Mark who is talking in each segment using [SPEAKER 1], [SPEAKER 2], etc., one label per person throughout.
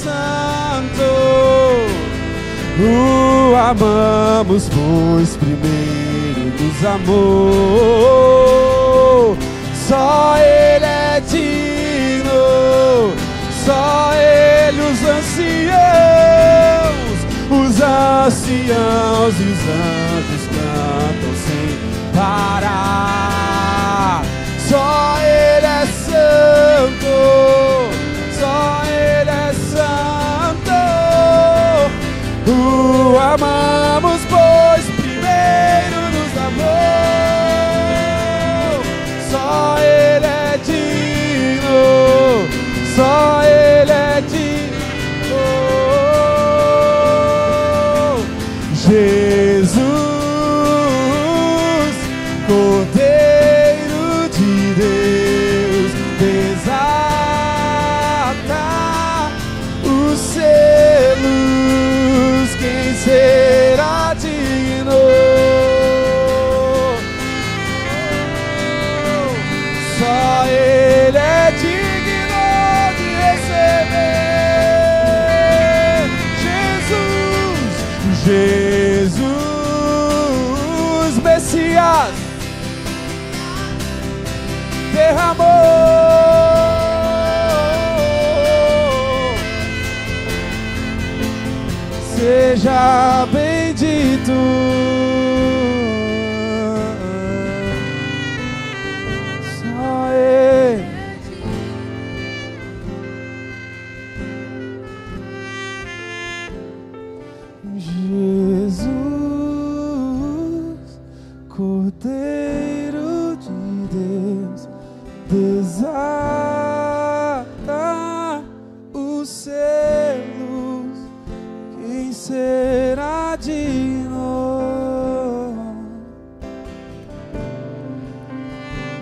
[SPEAKER 1] santo. O amamos, pois primeiro nos amou. Só Ele é digno, só Ele, os anciãos e os anjos cantam sem parar. Só Ele é santo, só Ele é santo. O amamos, pois primeiro nos amou. Só Ele é digno, só Ele é digno. Jesus, Cordeiro de Deus, desata os selos. Quem será digno? Só Ele é digno de receber. Jesus, Messias, derramou. Seja bendito. Só Ele. Jesus, Cordeiro de Deus, desata os selos. Quem será digno?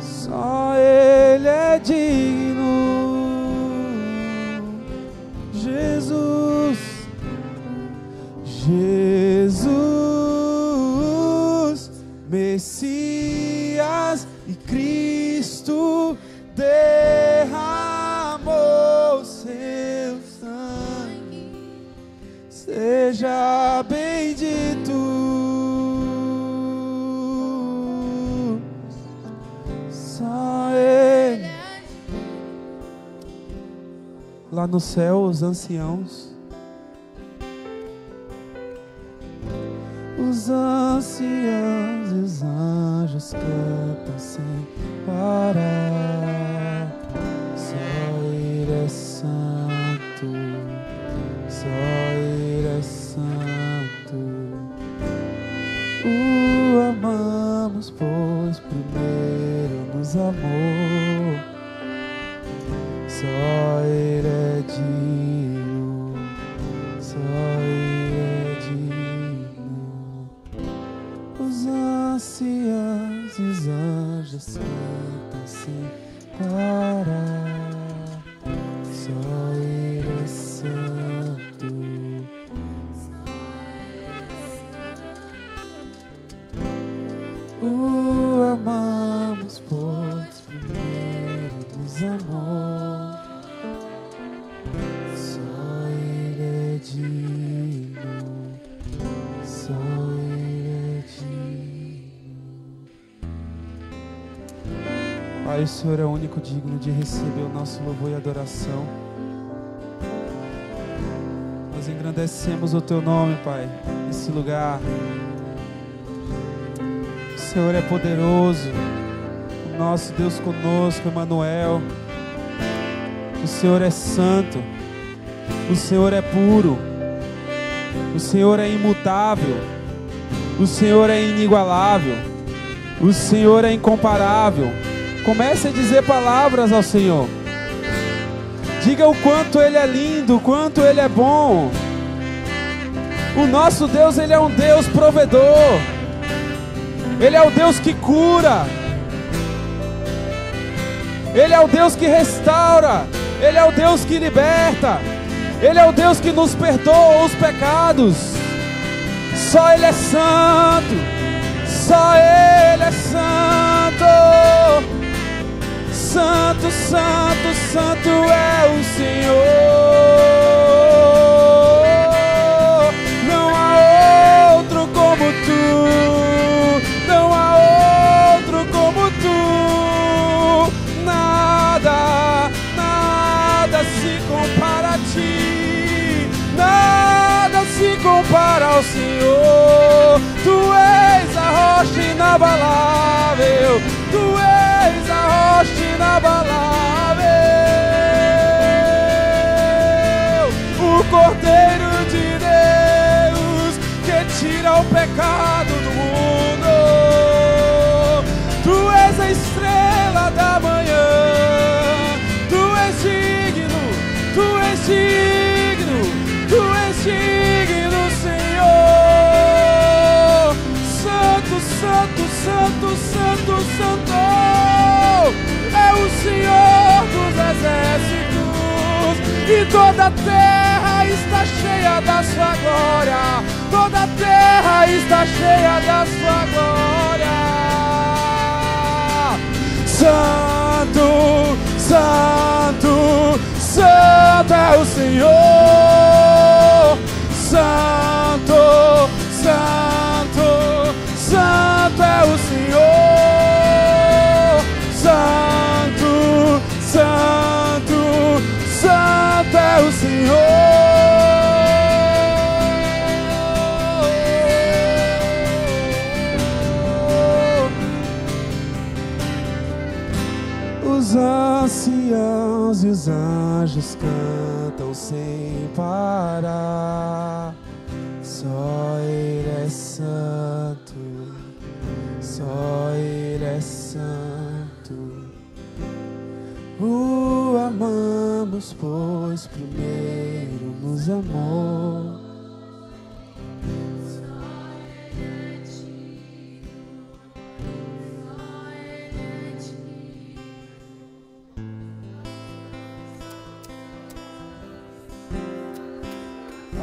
[SPEAKER 1] Só Ele é digno. Jesus, Jesus, Messias e Cristo, derramou seu sangue. Seja bendito. Só Ele. Lá no céu, os anciãos, os anciãos e os anjos cantam sem parar. Só Ele é santo, só Ele é santo. O amamos, pois primeiro nos amou. Só Ele é digno, só Ele é digno. Os anciãos e os anjos cantam sem parar. Só Ele é santo. O amamos, pois primeiro nos amou. Só Ele é digno, só Ele é digno. Pai, o Senhor é o único digno de receber o nosso louvor e adoração. Nós engrandecemos o Teu nome, Pai, nesse lugar. O Senhor é poderoso, o nosso Deus conosco, Emmanuel. O Senhor é santo, o Senhor é puro, o Senhor é imutável, o Senhor é inigualável, o Senhor é incomparável. Comece a dizer palavras ao Senhor. Diga o quanto Ele é lindo, o quanto Ele é bom. O nosso Deus, Ele é um Deus provedor. Ele é o Deus que cura. Ele é o Deus que restaura. Ele é o Deus que liberta. Ele é o Deus que nos perdoa os pecados. Só Ele é santo. Só Ele é santo. Santo, santo, santo é o Senhor. ti nada se compara ao Senhor. Tu és a rocha inabalável, tu és a rocha inabalável, o Cordeiro de Deus que tira o pecado do mundo. Tu és a estrela da manhã, tu és digno, tu és digno, tu és digno, Senhor. Santo, santo, santo, santo, santo é o Senhor dos exércitos, e toda a terra está cheia da sua glória, toda a terra está cheia da sua glória. Santo, santo, santo é o Senhor. Santo, santo, santo é o Senhor. Santo, santo, santo é o Senhor. Os anciãos e os anjos cantam sem parar. Só Ele é santo, só Ele é santo. O amamos, pois primeiro nos amou.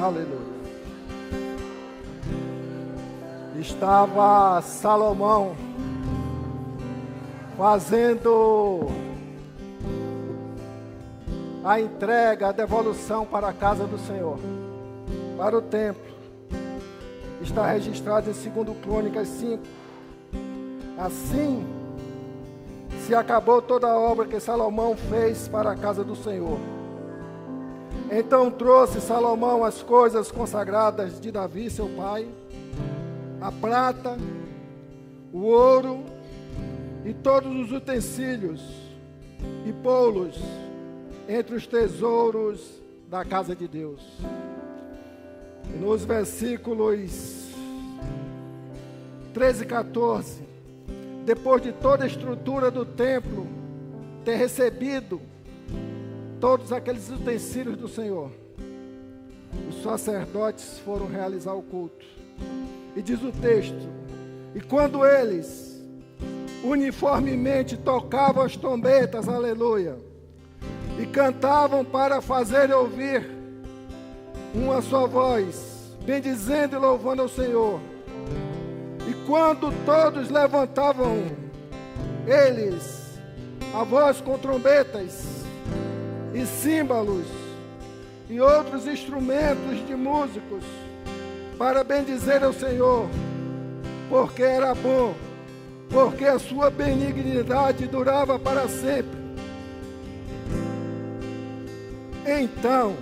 [SPEAKER 2] Aleluia. Estava Salomão fazendo a entrega, a devolução para a casa do Senhor, para o templo. Está registrado em 2 Crônicas 5. Assim se acabou toda a obra que Salomão fez para a casa do Senhor. Então trouxe Salomão as coisas consagradas de Davi, seu pai, a prata, o ouro e todos os utensílios, e pô-los entre os tesouros da casa de Deus. E nos versículos 13 e 14, depois de toda a estrutura do templo ter recebido todos aqueles utensílios do Senhor, os sacerdotes foram realizar o culto. E diz o texto: e quando eles uniformemente tocavam as trombetas, aleluia, e cantavam para fazer ouvir uma só voz, bendizendo e louvando ao Senhor, e quando todos levantavam eles a voz com trombetas e símbolos e outros instrumentos de músicos para bendizer ao Senhor, porque era bom, porque a sua benignidade durava para sempre. Então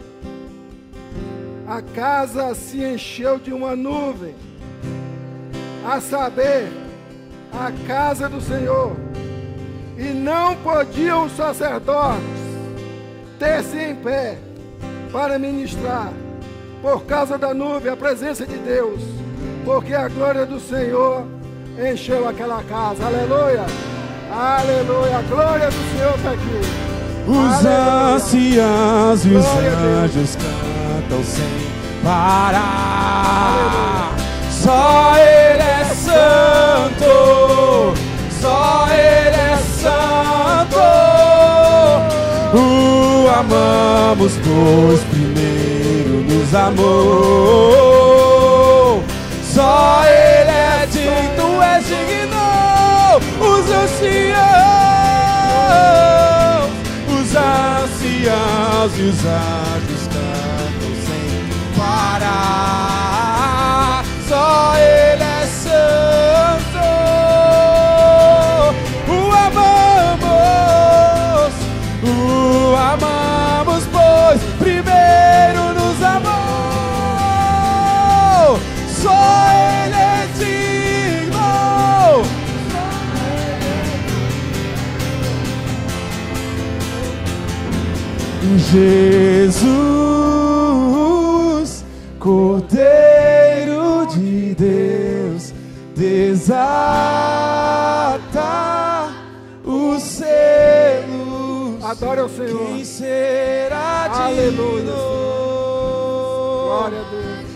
[SPEAKER 2] a casa se encheu de uma nuvem, a saber, a casa do Senhor, e não podiam os sacerdotes ter-se em pé para ministrar, por causa da nuvem, a presença de Deus, porque a glória do Senhor encheu aquela casa. Aleluia, aleluia, a glória do Senhor está aqui.
[SPEAKER 1] Os anciãos e os anjos cantam sem parar. Só Ele é santo, só Ele é santo. O amamos, pois primeiro nos amou. Só Ele é digno, tu és digno. Os anciãos e os anjos cantam sem parar. Só Ele é santo. O amamos, pois primeiro Jesus, Cordeiro de Deus, desata os selos.
[SPEAKER 2] Adore ao Senhor.
[SPEAKER 1] Quem será
[SPEAKER 2] Aleluia,
[SPEAKER 1] digno?
[SPEAKER 2] Glória a Deus.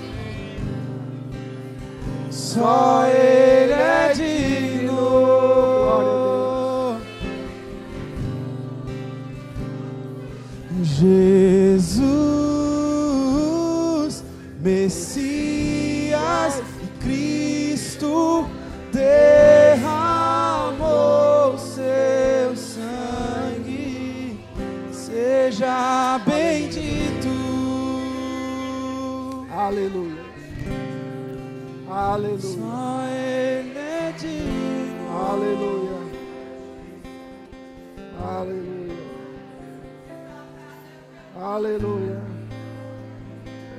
[SPEAKER 1] Só Ele é digno.
[SPEAKER 2] Glória a
[SPEAKER 1] Jesus, Messias e Cristo derramou seu sangue, seja bendito.
[SPEAKER 2] Aleluia. Aleluia.
[SPEAKER 1] Só Ele é digno.
[SPEAKER 2] Aleluia. Aleluia. Aleluia.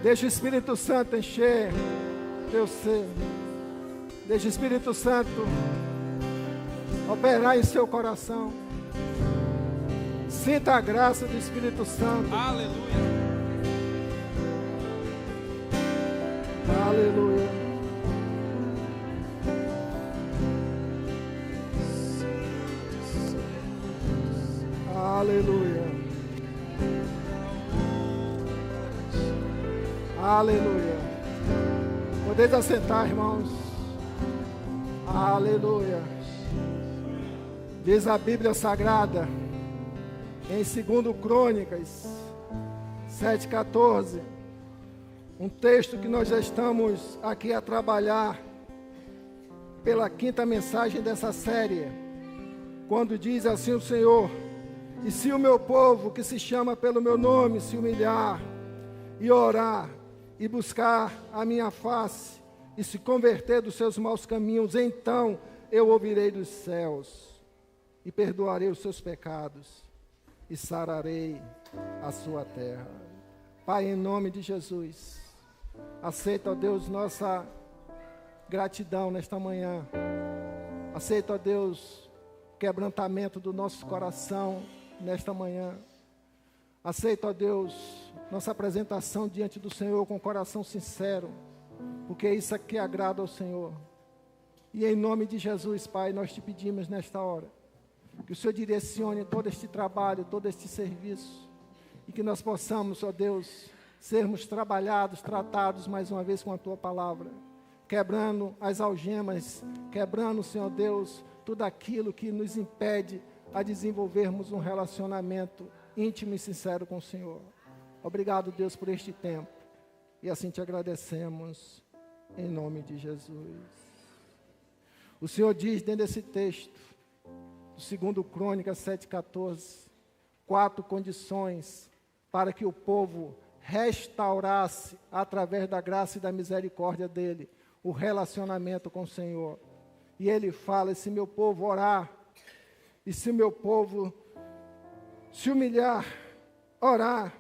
[SPEAKER 2] Deixa o Espírito Santo encher teu ser. Deixa o Espírito Santo operar em seu coração. Sinta a graça do Espírito Santo.
[SPEAKER 1] Aleluia.
[SPEAKER 2] Aleluia. Aleluia. Aleluia. Podeis assentar, irmãos. Aleluia. Diz a Bíblia Sagrada em 2 Crônicas 7,14, um texto que nós já estamos aqui a trabalhar pela quinta mensagem dessa série, quando diz assim o Senhor: e se o meu povo, que se chama pelo meu nome, se humilhar e orar e buscar a minha face e se converter dos seus maus caminhos, então eu ouvirei dos céus e perdoarei os seus pecados e sararei a sua terra. Pai, em nome de Jesus, aceita, ó Deus, nossa gratidão nesta manhã. Aceita, ó Deus, o quebrantamento do nosso coração nesta manhã. Aceita, ó Deus, nossa apresentação diante do Senhor com coração sincero, porque é isso que agrada ao Senhor. E em nome de Jesus, Pai, nós te pedimos nesta hora, que o Senhor direcione todo este trabalho, todo este serviço, e que nós possamos, ó Deus, sermos trabalhados, tratados mais uma vez com a Tua palavra, quebrando as algemas, quebrando, Senhor Deus, tudo aquilo que nos impede a desenvolvermos um relacionamento íntimo e sincero com o Senhor. Obrigado, Deus, por este tempo, e assim te agradecemos, em nome de Jesus. O Senhor diz dentro desse texto, do 2 Crônicas 7,14, 4 condições para que o povo restaurasse, através da graça e da misericórdia dele, o relacionamento com o Senhor. E ele fala: e se meu povo orar, e se o meu povo se humilhar, orar,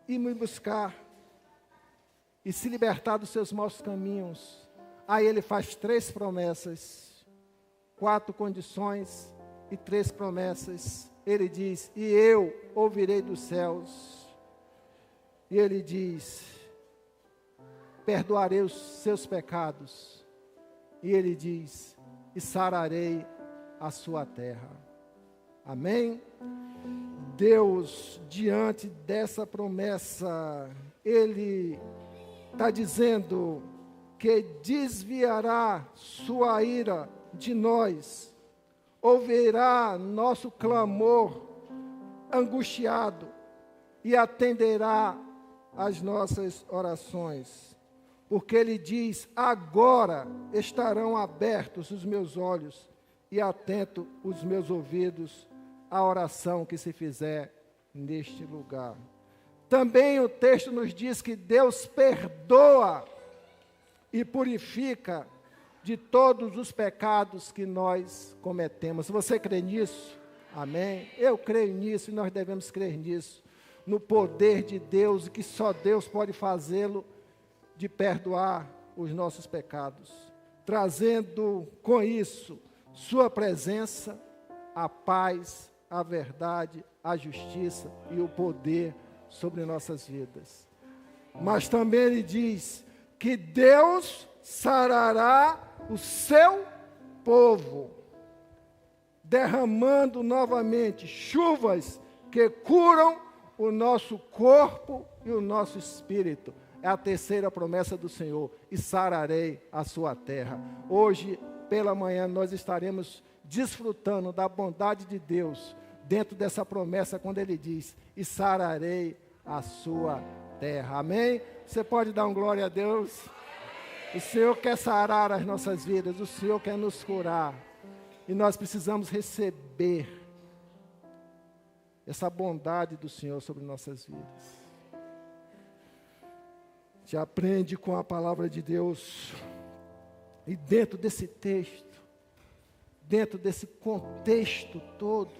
[SPEAKER 2] e me buscar, e se libertar dos seus maus caminhos, aí ele faz 3 promessas, 4 condições e 3 promessas. Ele diz: e eu ouvirei dos céus. E ele diz: perdoarei os seus pecados. E ele diz: e sararei a sua terra. Amém? Deus, diante dessa promessa, Ele está dizendo que desviará sua ira de nós, ouvirá nosso clamor angustiado e atenderá às nossas orações. Porque Ele diz: agora estarão abertos os meus olhos e atentos os meus ouvidos à oração que se fizer neste lugar. Também o texto nos diz que Deus perdoa e purifica de todos os pecados que nós cometemos. Você crê nisso? Amém? Eu creio nisso e nós devemos crer nisso, no poder de Deus, e que só Deus pode fazê-lo, de perdoar os nossos pecados, trazendo com isso sua presença, a paz, a verdade, a justiça e o poder sobre nossas vidas. Mas também ele diz que Deus sarará o seu povo, derramando novamente chuvas que curam o nosso corpo e o nosso espírito. É a terceira promessa do Senhor: e sararei a sua terra. Hoje, pela manhã, nós estaremos desfrutando da bondade de Deus dentro dessa promessa, quando ele diz: e sararei a sua terra. Amém? Você pode dar um glória a Deus? O Senhor quer sarar as nossas vidas, o Senhor quer nos curar. E nós precisamos receber essa bondade do Senhor sobre nossas vidas. Te aprende com a palavra de Deus. E dentro desse texto, dentro desse contexto todo,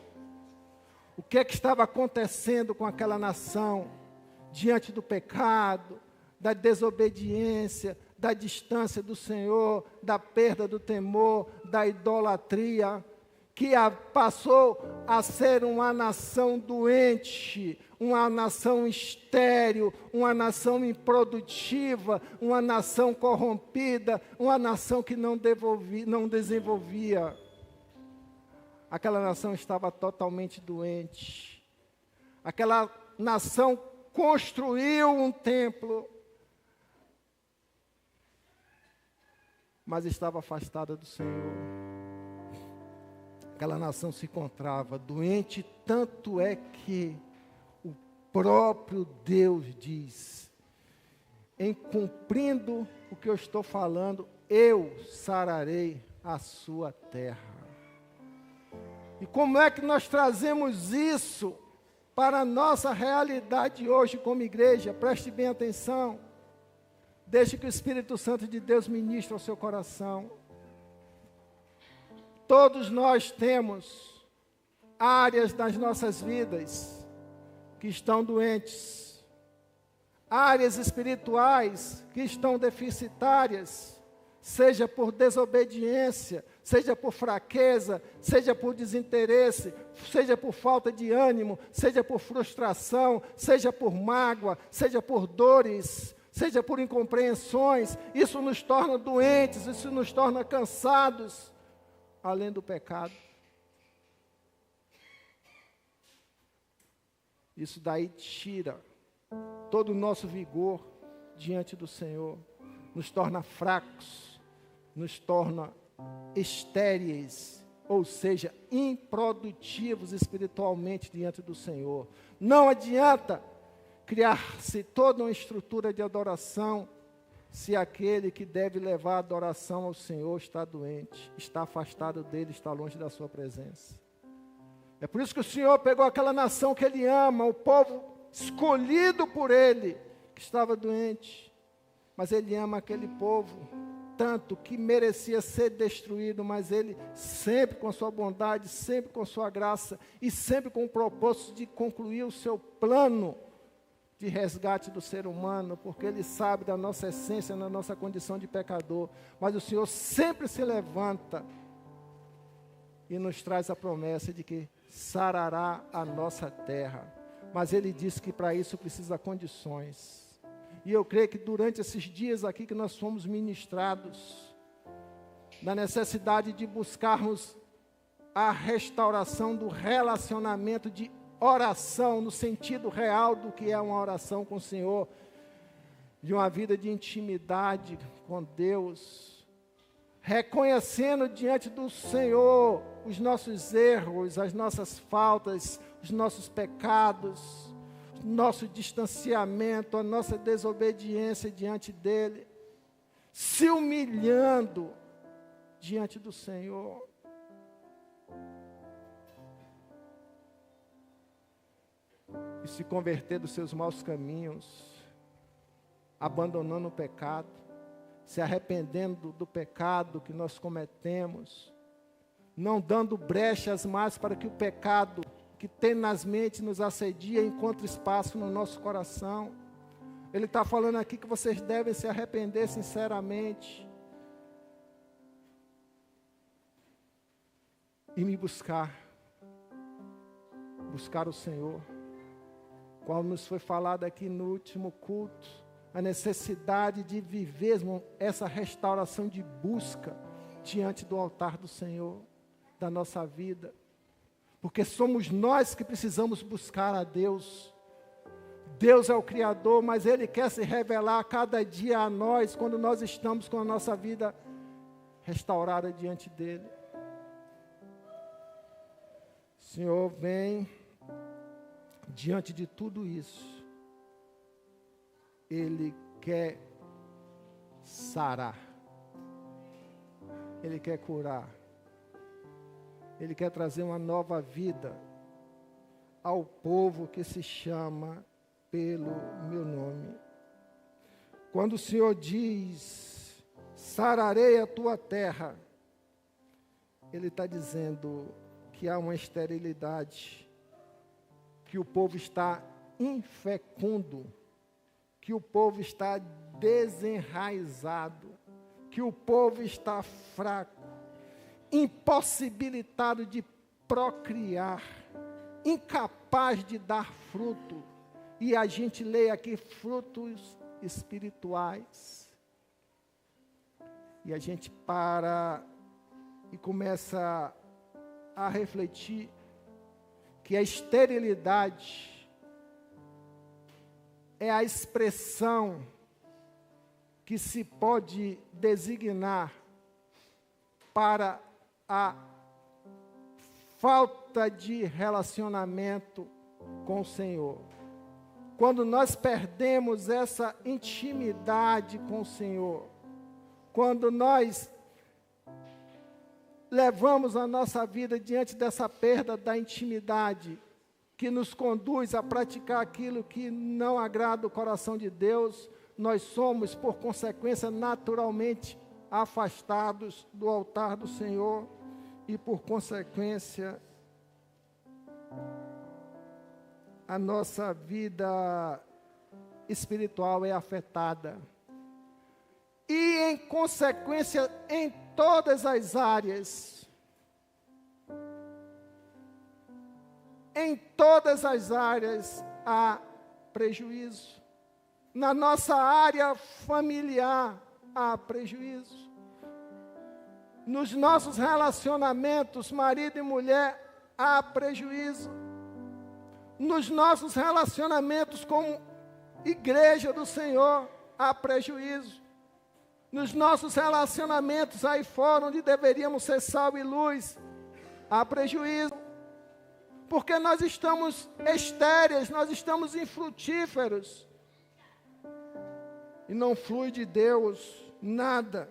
[SPEAKER 2] o que é que estava acontecendo com aquela nação diante do pecado, da desobediência, da distância do Senhor, da perda do temor, da idolatria, que passou a ser uma nação doente, uma nação estéril, uma nação improdutiva, uma nação corrompida, uma nação que não desenvolvia. Aquela nação estava totalmente doente. Aquela nação construiu um templo, mas estava afastada do Senhor. Aquela nação se encontrava doente, tanto é que o próprio Deus diz: em cumprindo o que eu estou falando, eu sararei a sua terra. E como é que nós trazemos isso para a nossa realidade hoje como igreja? Preste bem atenção. Deixe que o Espírito Santo de Deus ministre ao seu coração. Todos nós temos áreas das nossas vidas que estão doentes, áreas espirituais que estão deficitárias, seja por desobediência, seja por fraqueza, seja por desinteresse, seja por falta de ânimo, seja por frustração, seja por mágoa, seja por dores, seja por incompreensões. Isso nos torna doentes, isso nos torna cansados, além do pecado. Isso daí tira todo o nosso vigor diante do Senhor, nos torna fracos, nos torna estéreis, ou seja, improdutivos espiritualmente diante do Senhor. Não adianta criar-se toda uma estrutura de adoração se aquele que deve levar a adoração ao Senhor está doente, está afastado dele, está longe da sua presença. É por isso que o Senhor pegou aquela nação que Ele ama, o povo escolhido por Ele, que estava doente, mas Ele ama aquele povo tanto que merecia ser destruído, mas Ele sempre com a sua bondade, sempre com a sua graça e sempre com o propósito de concluir o seu plano de resgate do ser humano, porque Ele sabe da nossa essência, da nossa condição de pecador. Mas o Senhor sempre se levanta e nos traz a promessa de que sarará a nossa terra. Mas Ele diz que para isso precisa condições. E eu creio que durante esses dias aqui que nós fomos ministrados, na necessidade de buscarmos a restauração do relacionamento de oração, no sentido real do que é uma oração com o Senhor, de uma vida de intimidade com Deus, reconhecendo diante do Senhor os nossos erros, as nossas faltas, os nossos pecados, o nosso distanciamento, a nossa desobediência diante dEle, se humilhando diante do Senhor. E se converter dos seus maus caminhos, abandonando o pecado, se arrependendo do pecado que nós cometemos, não dando brechas mais para que o pecado que tenazmente nos assedia encontre espaço no nosso coração. Ele está falando aqui que vocês devem se arrepender sinceramente e me buscar. buscar o Senhor. Qual nos foi falado aqui no último culto, a necessidade de viver essa restauração de busca diante do altar do Senhor, da nossa vida. Porque somos nós que precisamos buscar a Deus. Deus é o Criador, mas Ele quer se revelar a cada dia a nós, quando nós estamos com a nossa vida restaurada diante dEle. Senhor, vem diante de tudo isso. Ele quer sarar. Ele quer curar. Ele quer trazer uma nova vida ao povo que se chama pelo meu nome. Quando o Senhor diz, sararei a tua terra, Ele está dizendo que há uma esterilidade, que o povo está infecundo, que o povo está desenraizado, que o povo está fraco, impossibilitado de procriar, incapaz de dar fruto. E a gente lê aqui frutos espirituais. E a gente para e começa a refletir que a esterilidade é a expressão que se pode designar para a falta de relacionamento com o Senhor. Quando nós perdemos essa intimidade com o Senhor, quando nós levamos a nossa vida diante dessa perda da intimidade, que nos conduz a praticar aquilo que não agrada o coração de Deus, nós somos, por consequência, naturalmente afastados do altar do Senhor e, por consequência, a nossa vida espiritual é afetada. E, em consequência, em todas as áreas, há prejuízo. Na nossa área familiar, há prejuízo. Nos nossos relacionamentos, marido e mulher, há prejuízo. Nos nossos relacionamentos como igreja do Senhor, há prejuízo. Nos nossos relacionamentos aí fora, onde deveríamos ser sal e luz, há prejuízo. Porque nós estamos estéreis, nós estamos infrutíferos. E não flui de Deus nada.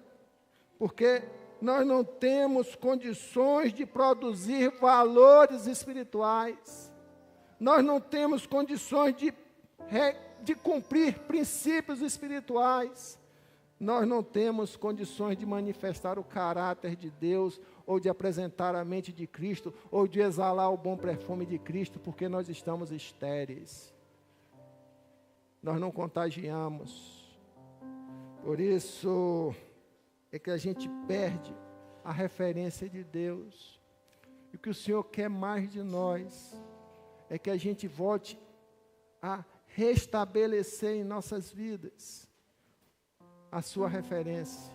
[SPEAKER 2] Porque nós não temos condições de produzir valores espirituais. Nós não temos condições de cumprir princípios espirituais. Nós não temos condições de manifestar o caráter de Deus, ou de apresentar a mente de Cristo, ou de exalar o bom perfume de Cristo, porque nós estamos estéreis. Nós não contagiamos. Por isso é que a gente perde a referência de Deus. E o que o Senhor quer mais de nós é que a gente volte a restabelecer em nossas vidas a sua referência,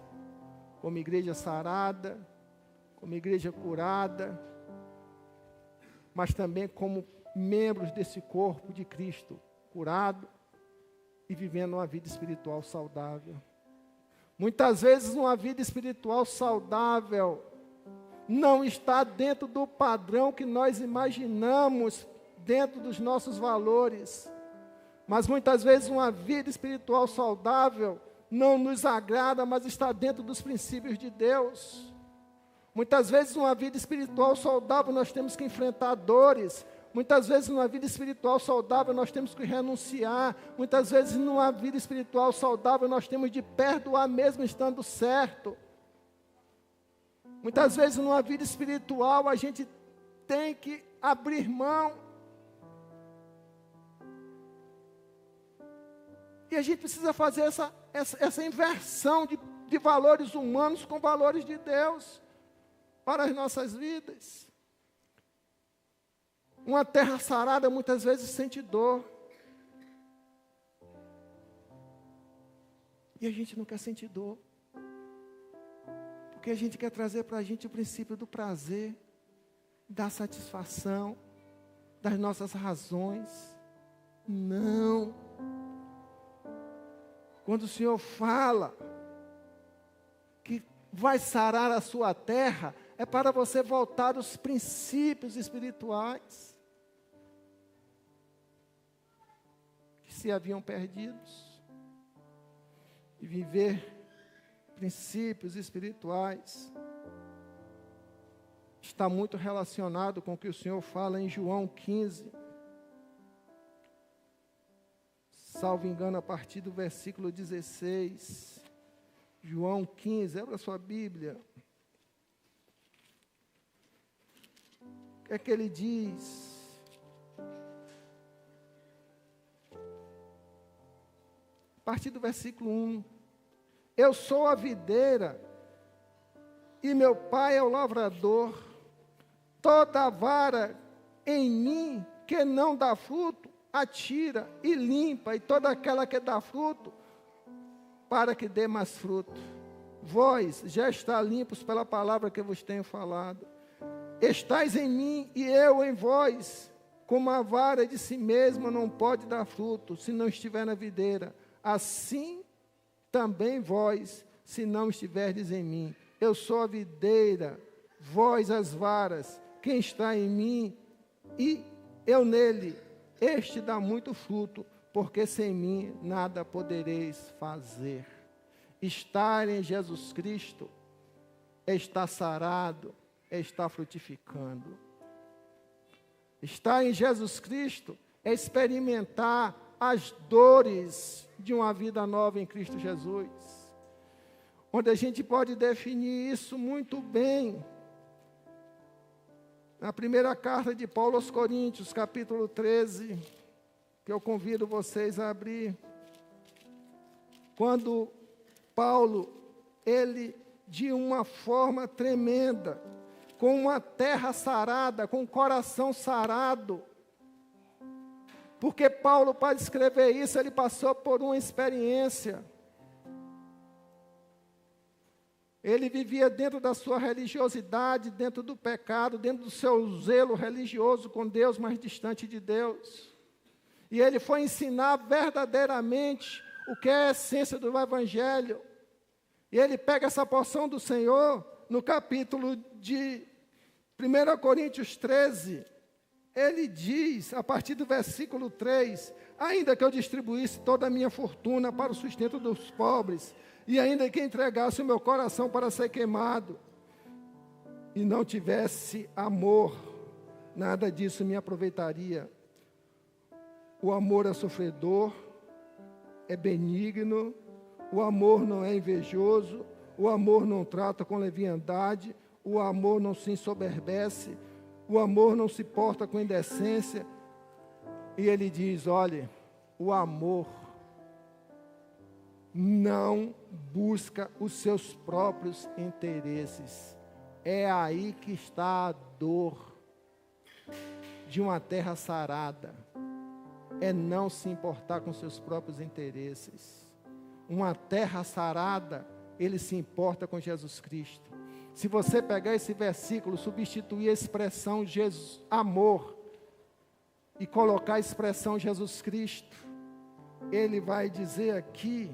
[SPEAKER 2] como igreja sarada, como igreja curada, mas também como membros desse corpo de Cristo, curado e vivendo uma vida espiritual saudável. Muitas vezes uma vida espiritual saudável não está dentro do padrão que nós imaginamos, dentro dos nossos valores. Mas muitas vezes uma vida espiritual saudável não nos agrada, mas está dentro dos princípios de Deus. Muitas vezes numa vida espiritual saudável nós temos que enfrentar dores. Muitas vezes numa vida espiritual saudável nós temos que renunciar. Muitas vezes numa vida espiritual saudável nós temos de perdoar mesmo estando certo. Muitas vezes numa vida espiritual a gente tem que abrir mão. E a gente precisa fazer essa inversão de valores humanos com valores de Deus para as nossas vidas. Uma terra sarada muitas vezes sente dor. E a gente não quer sentir dor. Porque a gente quer trazer para a gente o princípio do prazer, da satisfação, das nossas razões. Não. Quando o Senhor fala que vai sarar a sua terra, é para você voltar aos princípios espirituais que se haviam perdidos e viver princípios espirituais. Está muito relacionado com o que o Senhor fala em João 15. Salvo engano, a partir do versículo 16. João 15, abra sua Bíblia. O que é que ele diz? A partir do versículo 1. Eu sou a videira, e meu pai é o lavrador. Toda vara em mim que não dá fruto, atira e limpa, e toda aquela que dá fruto, para que dê mais fruto. Vós já está limpos pela palavra que vos tenho falado. Estais em mim e eu em vós. Como a vara de si mesma não pode dar fruto, se não estiver na videira, assim também vós, se não estiverdes em mim. Eu sou a videira, vós as varas. Quem está em mim e eu nele, este dá muito fruto, porque sem mim nada podereis fazer. Estar em Jesus Cristo é estar sarado, é estar frutificando. Estar em Jesus Cristo é experimentar as dores de uma vida nova em Cristo Jesus. Onde a gente pode definir isso muito bem. Na primeira carta de Paulo aos Coríntios, capítulo 13, que eu convido vocês a abrir. Quando Paulo, ele, de uma forma tremenda, com uma terra sarada, com um coração sarado, porque Paulo, para escrever isso, ele passou por uma experiência. Ele vivia dentro da sua religiosidade, dentro do pecado, dentro do seu zelo religioso com Deus, mais distante de Deus. E ele foi ensinar verdadeiramente o que é a essência do Evangelho. E ele pega essa porção do Senhor, no capítulo de 1 Coríntios 13, ele diz, a partir do versículo 3, ainda que eu distribuísse toda a minha fortuna para o sustento dos pobres, e ainda que entregasse o meu coração para ser queimado, e não tivesse amor, nada disso me aproveitaria. O amor é sofredor, é benigno, o amor não é invejoso, o amor não trata com leviandade, o amor não se ensoberbece, o amor não se porta com indecência. E ele diz, olha, o amor não busca os seus próprios interesses. É aí que está a dor de uma terra sarada. É não se importar com seus próprios interesses. Uma terra sarada, ele se importa com Jesus Cristo. Se você pegar esse versículo, substituir a expressão Jesus, amor, e colocar a expressão Jesus Cristo, ele vai dizer aqui,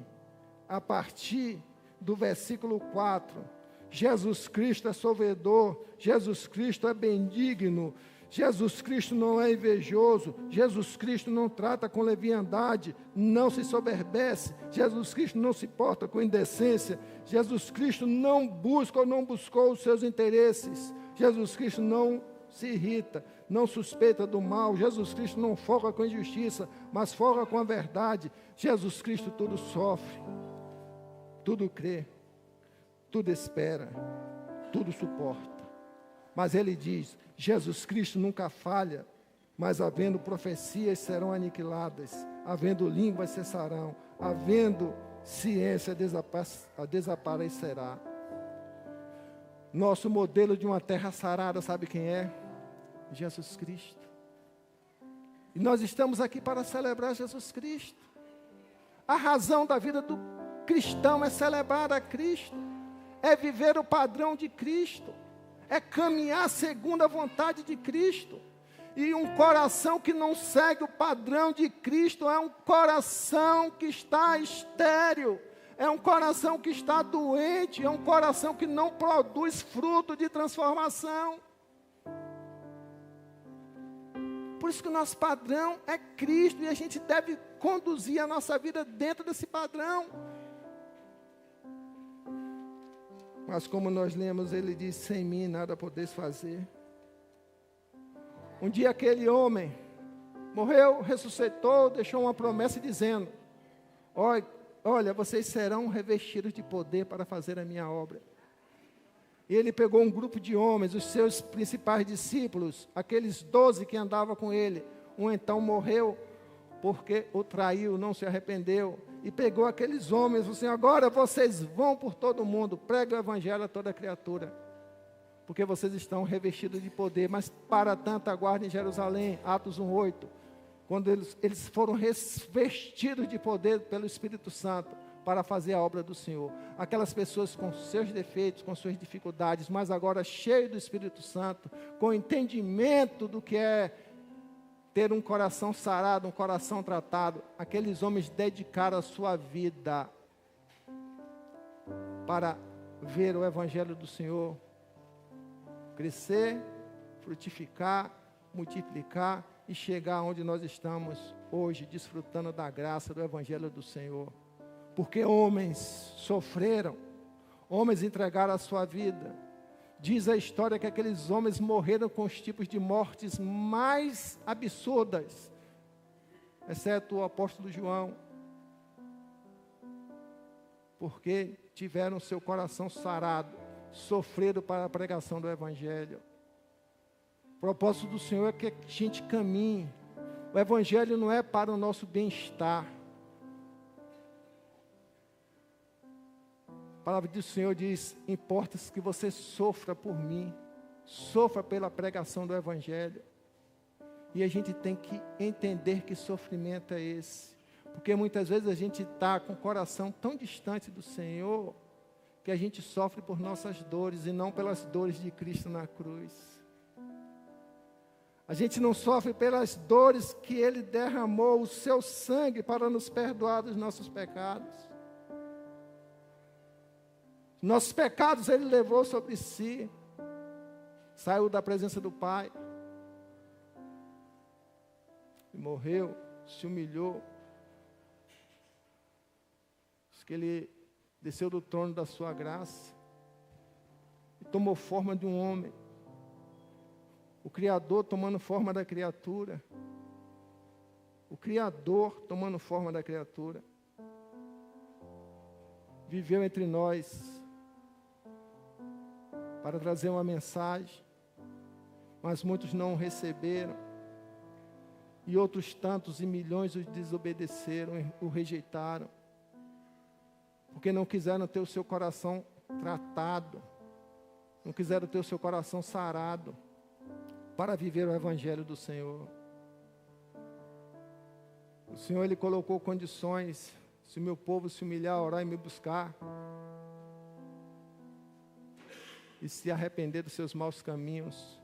[SPEAKER 2] a partir do versículo 4, Jesus Cristo é sofredor, Jesus Cristo é benigno, Jesus Cristo não é invejoso, Jesus Cristo não trata com leviandade, não se soberbece, Jesus Cristo não se porta com indecência, Jesus Cristo não busca ou não buscou os seus interesses, Jesus Cristo não se irrita, não suspeita do mal, Jesus Cristo não foca com injustiça, mas foca com a verdade, Jesus Cristo tudo sofre, tudo crê, tudo espera, tudo suporta. Mas ele diz, Jesus Cristo nunca falha, mas havendo profecias serão aniquiladas, havendo línguas cessarão, havendo ciência desaparecerá. Nosso modelo de uma terra sarada, sabe quem é? Jesus Cristo. E nós estamos aqui para celebrar Jesus Cristo. A razão da vida do cristão é celebrar a Cristo, é viver o padrão de Cristo, é caminhar segundo a vontade de Cristo. E um coração que não segue o padrão de Cristo é um coração que está estéril, é um coração que está doente, é um coração que não produz fruto de transformação. Por isso que o nosso padrão é Cristo, e a gente deve conduzir a nossa vida dentro desse padrão. Mas como nós lemos, ele diz: sem mim nada podeis fazer. Um dia aquele homem morreu, ressuscitou, deixou uma promessa dizendo: olha, vocês serão revestidos de poder para fazer a minha obra. E ele pegou um grupo de homens, os seus principais discípulos, aqueles 12 que andavam com ele. Um então morreu porque o traiu, não se arrependeu. E pegou aqueles homens e falou assim: agora vocês vão por todo o mundo, preguem o evangelho a toda criatura, porque vocês estão revestidos de poder. Mas para tanto aguardem em Jerusalém, Atos 1:8, quando eles foram revestidos de poder pelo Espírito Santo, para fazer a obra do Senhor. Aquelas pessoas com seus defeitos, com suas dificuldades, mas agora cheios do Espírito Santo, com entendimento do que é ter um coração sarado, um coração tratado. Aqueles homens dedicaram a sua vida para ver o Evangelho do Senhor crescer, frutificar, multiplicar e chegar onde nós estamos hoje, desfrutando da graça do Evangelho do Senhor. Porque homens sofreram, homens entregaram a sua vida. Diz a história que aqueles homens morreram com os tipos de mortes mais absurdas, exceto o apóstolo João, porque tiveram seu coração sarado, sofreram para a pregação do Evangelho. O propósito do Senhor é que a gente caminhe. O Evangelho não é para o nosso bem-estar. A palavra do Senhor diz: importa que você sofra por mim, sofra pela pregação do Evangelho. E a gente tem que entender que sofrimento é esse, porque muitas vezes a gente está com o coração tão distante do Senhor, que a gente sofre por nossas dores e não pelas dores de Cristo na cruz. A gente não sofre pelas dores que Ele derramou o seu sangue para nos perdoar dos nossos pecados. Nossos pecados Ele levou sobre si, saiu da presença do Pai, e morreu, se humilhou, diz que Ele desceu do trono da sua graça, e tomou forma de um homem, o Criador tomando forma da criatura, o Criador tomando forma da criatura, viveu entre nós, para trazer uma mensagem, mas muitos não o receberam, e outros tantos e milhões o desobedeceram, o rejeitaram, porque não quiseram ter o seu coração tratado, não quiseram ter o seu coração sarado, para viver o Evangelho do Senhor. O Senhor, Ele colocou condições: se o meu povo se humilhar, orar e me buscar, e se arrepender dos seus maus caminhos.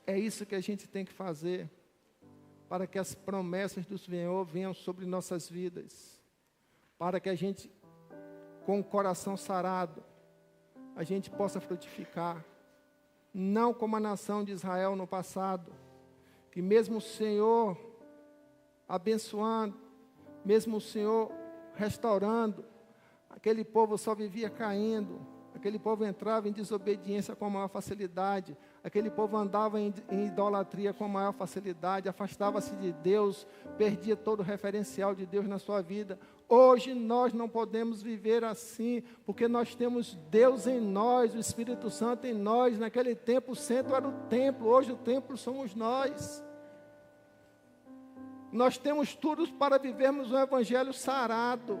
[SPEAKER 2] É isso que a gente tem que fazer, para que as promessas do Senhor venham sobre nossas vidas, para que a gente, com o coração sarado, a gente possa frutificar, não como a nação de Israel no passado, que mesmo o Senhor abençoando, mesmo o Senhor restaurando, aquele povo só vivia caindo. Aquele povo entrava em desobediência com a maior facilidade. Aquele povo andava em idolatria com a maior facilidade. Afastava-se de Deus, perdia todo o referencial de Deus na sua vida. Hoje nós não podemos viver assim, porque nós temos Deus em nós, o Espírito Santo em nós. Naquele tempo o centro era o templo, hoje o templo somos nós. Nós temos tudo para vivermos um evangelho sarado.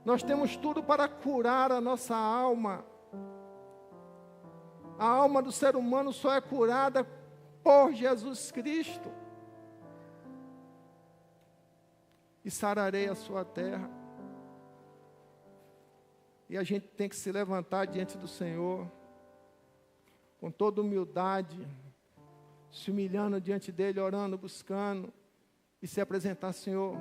[SPEAKER 2] Nós temos tudo para curar a nossa alma. A alma do ser humano só é curada por Jesus Cristo. e sararei a sua terra. E a gente tem que se levantar diante do Senhor, com toda humildade, se humilhando diante dEle, orando, buscando, e se apresentar: Senhor,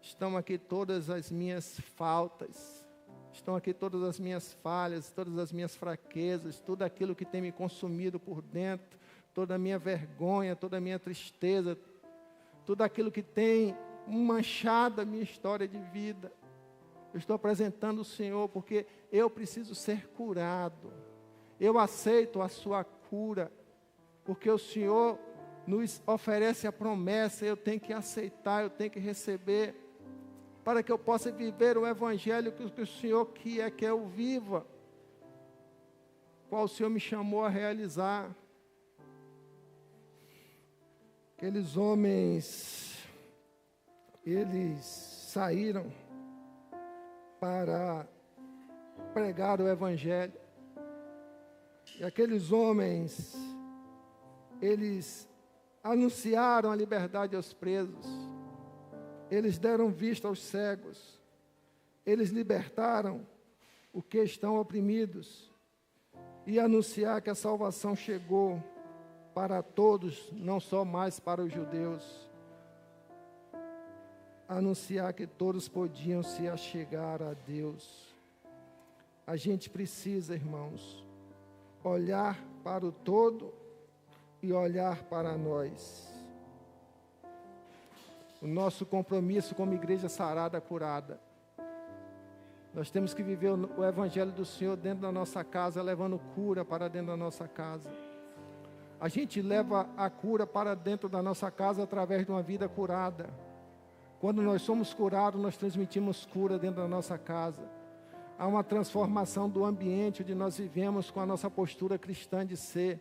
[SPEAKER 2] estão aqui todas as minhas faltas, estão aqui todas as minhas falhas, todas as minhas fraquezas, tudo aquilo que tem me consumido por dentro, toda a minha vergonha, toda a minha tristeza, tudo aquilo que tem manchado a minha história de vida. Eu estou apresentando o Senhor porque eu preciso ser curado. Eu aceito a sua cura, porque o Senhor nos oferece a promessa, eu tenho que aceitar, eu tenho que receber, para que eu possa viver o Evangelho que o Senhor quer que eu viva, qual o Senhor me chamou a realizar. Aqueles homens, eles saíram para pregar o Evangelho, e aqueles homens, eles anunciaram a liberdade aos presos, eles deram vista aos cegos, eles libertaram os que estão oprimidos, e anunciar que a salvação chegou para todos, não só mais para os judeus. Anunciar que todos podiam se achegar a Deus. A gente precisa, irmãos, olhar para o todo e olhar para nós. O nosso compromisso como igreja sarada, curada. Nós temos que viver o Evangelho do Senhor dentro da nossa casa, levando cura para dentro da nossa casa. A gente leva a cura para dentro da nossa casa através de uma vida curada. Quando nós somos curados, nós transmitimos cura dentro da nossa casa. Há uma transformação do ambiente onde nós vivemos com a nossa postura cristã de ser,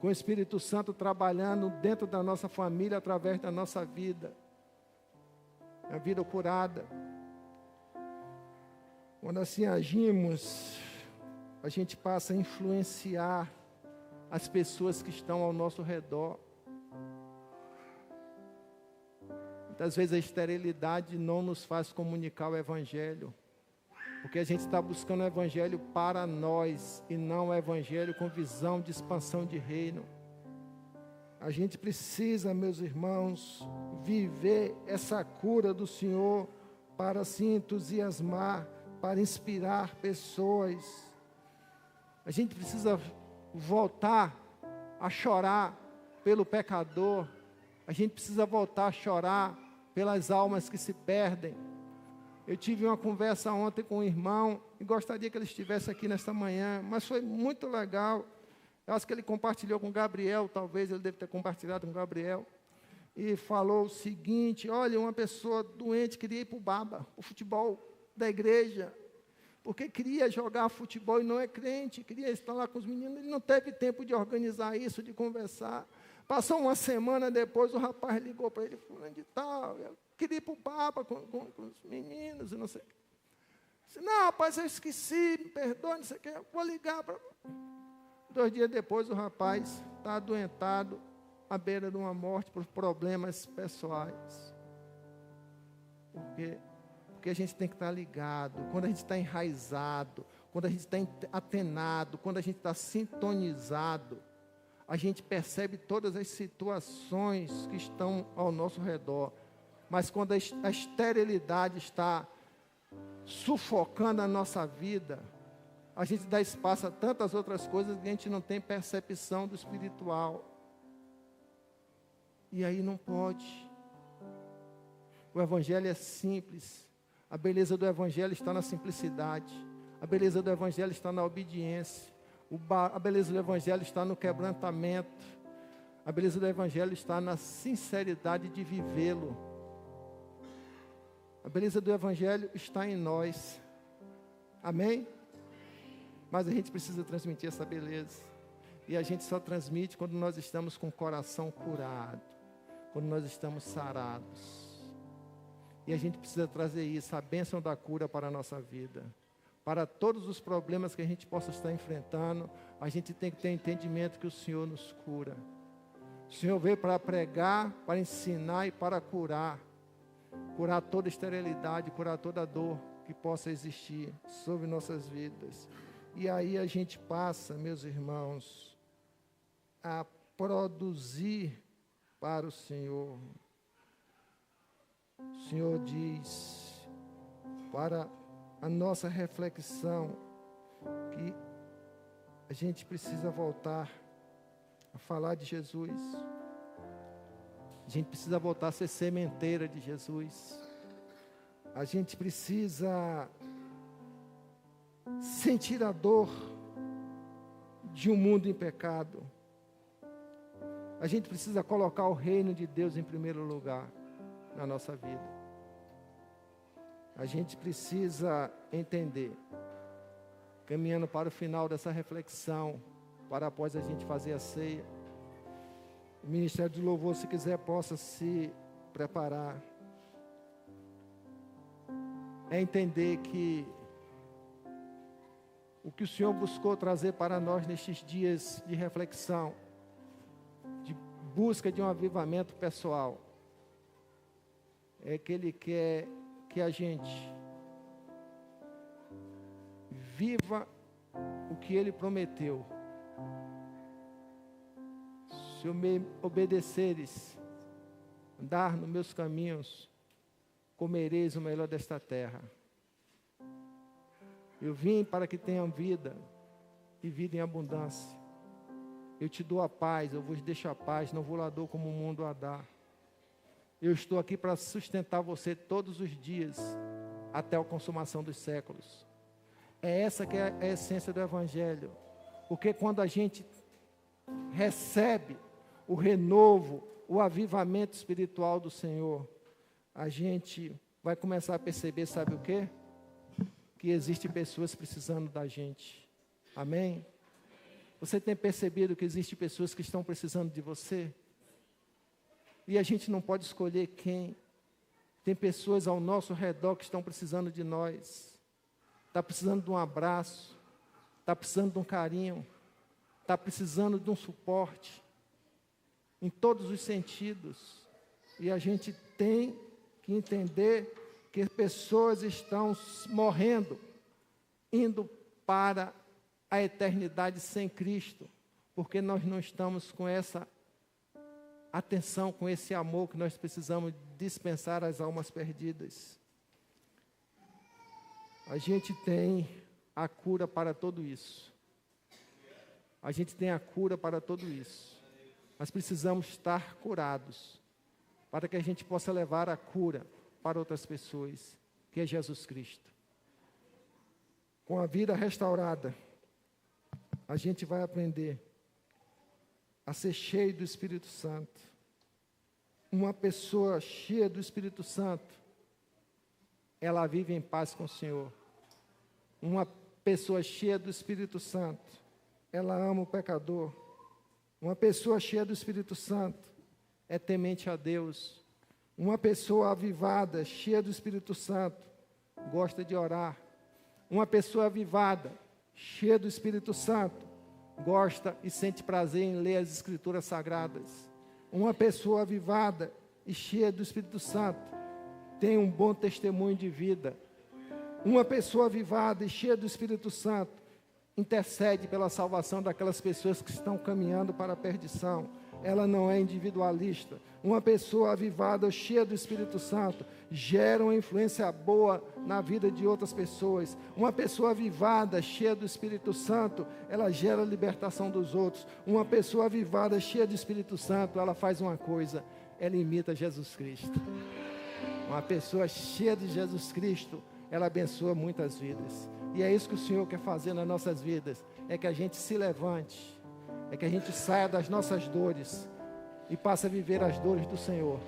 [SPEAKER 2] com o Espírito Santo trabalhando dentro da nossa família através da nossa vida. A vida curada. Quando assim agimos, a gente passa a influenciar as pessoas que estão ao nosso redor. Muitas vezes a esterilidade não nos faz comunicar o Evangelho, porque a gente está buscando o Evangelho para nós, e não o Evangelho com visão de expansão de reino. A gente precisa, meus irmãos, viver essa cura do Senhor para se entusiasmar, para inspirar pessoas. A gente precisa voltar a chorar pelo pecador. A gente precisa voltar a chorar pelas almas que se perdem. Eu tive uma conversa ontem com um irmão e gostaria que ele estivesse aqui nesta manhã, mas foi muito legal. Eu acho que ele compartilhou com o Gabriel, talvez ele deve ter compartilhado com o Gabriel, e falou o seguinte: olha, uma pessoa doente queria ir para o baba, o futebol da igreja, porque queria jogar futebol e não é crente, queria estar lá com os meninos, ele não teve tempo de organizar isso, de conversar. Passou uma semana depois, o rapaz ligou para ele, fulano de tal, eu queria ir para o baba com os meninos, e não sei o que. Disse: não, rapaz, eu esqueci, me perdoe, não sei o que, eu vou ligar para... 2 dias depois, o rapaz está adoentado, à beira de uma morte por problemas pessoais. Por quê? Porque a gente tem que estar ligado. Quando a gente está enraizado, quando a gente está atenado, quando a gente está sintonizado, a gente percebe todas as situações que estão ao nosso redor. Mas quando a esterilidade está sufocando a nossa vida, a gente dá espaço a tantas outras coisas que a gente não tem percepção do espiritual. E aí não pode. O Evangelho é simples. A beleza do Evangelho está na simplicidade. A beleza do Evangelho está na obediência. A beleza do Evangelho está no quebrantamento. A beleza do Evangelho está na sinceridade de vivê-lo. A beleza do Evangelho está em nós. Amém? Mas a gente precisa transmitir essa beleza. E a gente só transmite quando nós estamos com o coração curado, quando nós estamos sarados. E a gente precisa trazer isso, a bênção da cura para a nossa vida. Para todos os problemas que a gente possa estar enfrentando, a gente tem que ter entendimento que o Senhor nos cura. O Senhor veio para pregar, para ensinar e para curar. curar toda esterilidade, curar toda dor que possa existir sobre nossas vidas. E aí a gente passa, meus irmãos, a produzir para o Senhor. O Senhor diz, para a nossa reflexão, que a gente precisa voltar a falar de Jesus. A gente precisa voltar a ser sementeira de Jesus. A gente precisa sentir a dor de um mundo em pecado. A gente precisa colocar o reino de Deus em primeiro lugar na nossa vida. A gente precisa entender, caminhando para o final dessa reflexão, para após a gente fazer a ceia, o Ministério de Louvor, se quiser, possa se preparar. É entender que o que o Senhor buscou trazer para nós nestes dias de reflexão, de busca de um avivamento pessoal, é que Ele quer que a gente viva o que Ele prometeu. Se eu me obedeceres, andar nos meus caminhos, comereis o melhor desta terra. Eu vim para que tenham vida, e vida em abundância. Eu te dou a paz, eu vos deixo a paz, não vou lá dou como o mundo a dá. Eu estou aqui para sustentar você todos os dias, até a consumação dos séculos. É essa que é a essência do Evangelho. Porque quando a gente recebe o renovo, o avivamento espiritual do Senhor, a gente vai começar a perceber, sabe o quê? Que existem pessoas precisando da gente. Amém? Você tem percebido que existem pessoas que estão precisando de você? E a gente não pode escolher quem. Tem pessoas ao nosso redor que estão precisando de nós. Está precisando de um abraço. Está precisando de um carinho. Está precisando de um suporte. Em todos os sentidos. E a gente tem que entender que pessoas estão morrendo, indo para a eternidade sem Cristo, porque nós não estamos com essa atenção, com esse amor que nós precisamos dispensar às almas perdidas. A gente tem a cura para tudo isso. A gente tem a cura para tudo isso. Mas precisamos estar curados, para que a gente possa levar a cura para outras pessoas, que é Jesus Cristo. Com a vida restaurada, a gente vai aprender a ser cheio do Espírito Santo. Uma pessoa cheia do Espírito Santo, ela vive em paz com o Senhor. Uma pessoa cheia do Espírito Santo, ela ama o pecador. Uma pessoa cheia do Espírito Santo é temente a Deus. Uma pessoa avivada, cheia do Espírito Santo, gosta de orar. Uma pessoa avivada, cheia do Espírito Santo, gosta e sente prazer em ler as Escrituras Sagradas. Uma pessoa avivada e cheia do Espírito Santo tem um bom testemunho de vida. Uma pessoa avivada e cheia do Espírito Santo intercede pela salvação daquelas pessoas que estão caminhando para a perdição. Ela não é individualista. Uma pessoa avivada, cheia do Espírito Santo, gera uma influência boa na vida de outras pessoas. Uma pessoa avivada, cheia do Espírito Santo, ela gera a libertação dos outros. Uma pessoa avivada, cheia do Espírito Santo, ela faz uma coisa, ela imita Jesus Cristo. Uma pessoa cheia de Jesus Cristo, ela abençoa muitas vidas. E é isso que o Senhor quer fazer nas nossas vidas, é que a gente se levante, é que a gente saia das nossas dores e passe a viver as dores do Senhor.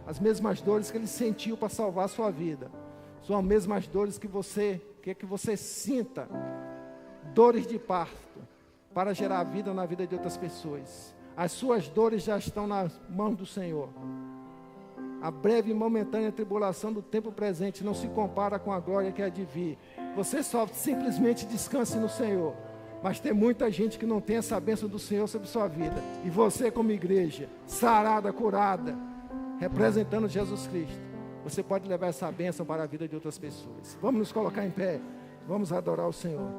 [SPEAKER 2] As mesmas dores que Ele sentiu para salvar a sua vida. São as mesmas dores que você quer que você sinta. Dores de parto, para gerar vida na vida de outras pessoas. As suas dores já estão nas mãos do Senhor. A breve e momentânea tribulação do tempo presente não se compara com a glória que há de vir. Você só simplesmente descanse no Senhor. Mas tem muita gente que não tem essa bênção do Senhor sobre sua vida. E você como igreja, sarada, curada, representando Jesus Cristo, você pode levar essa bênção para a vida de outras pessoas. Vamos nos colocar em pé, vamos adorar o Senhor.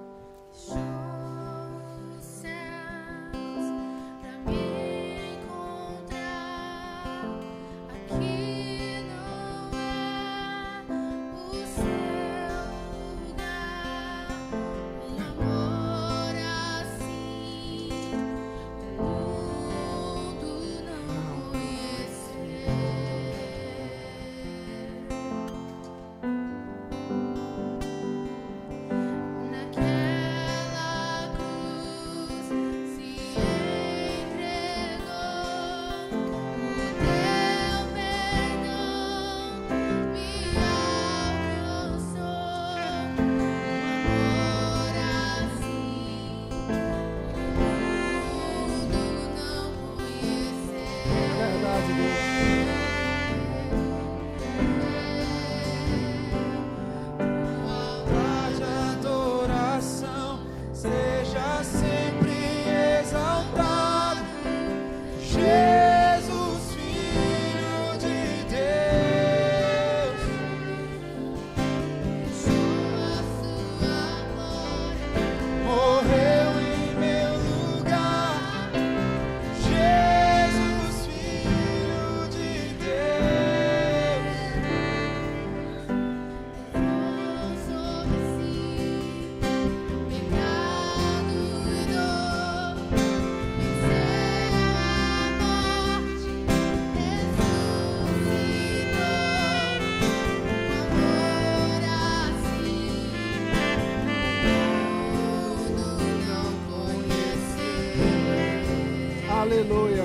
[SPEAKER 2] Aleluia,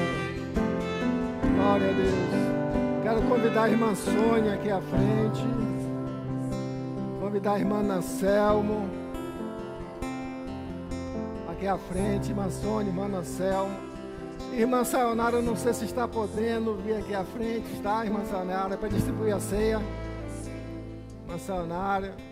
[SPEAKER 2] glória a Deus. Quero convidar a irmã Sônia aqui à frente, convidar a irmã Anselmo aqui à frente, irmã Sônia, irmã Anselmo. Irmã Sayonara, não sei se está podendo vir aqui à frente, está, irmã Sayonara, para distribuir a ceia. Irmã Sayonara.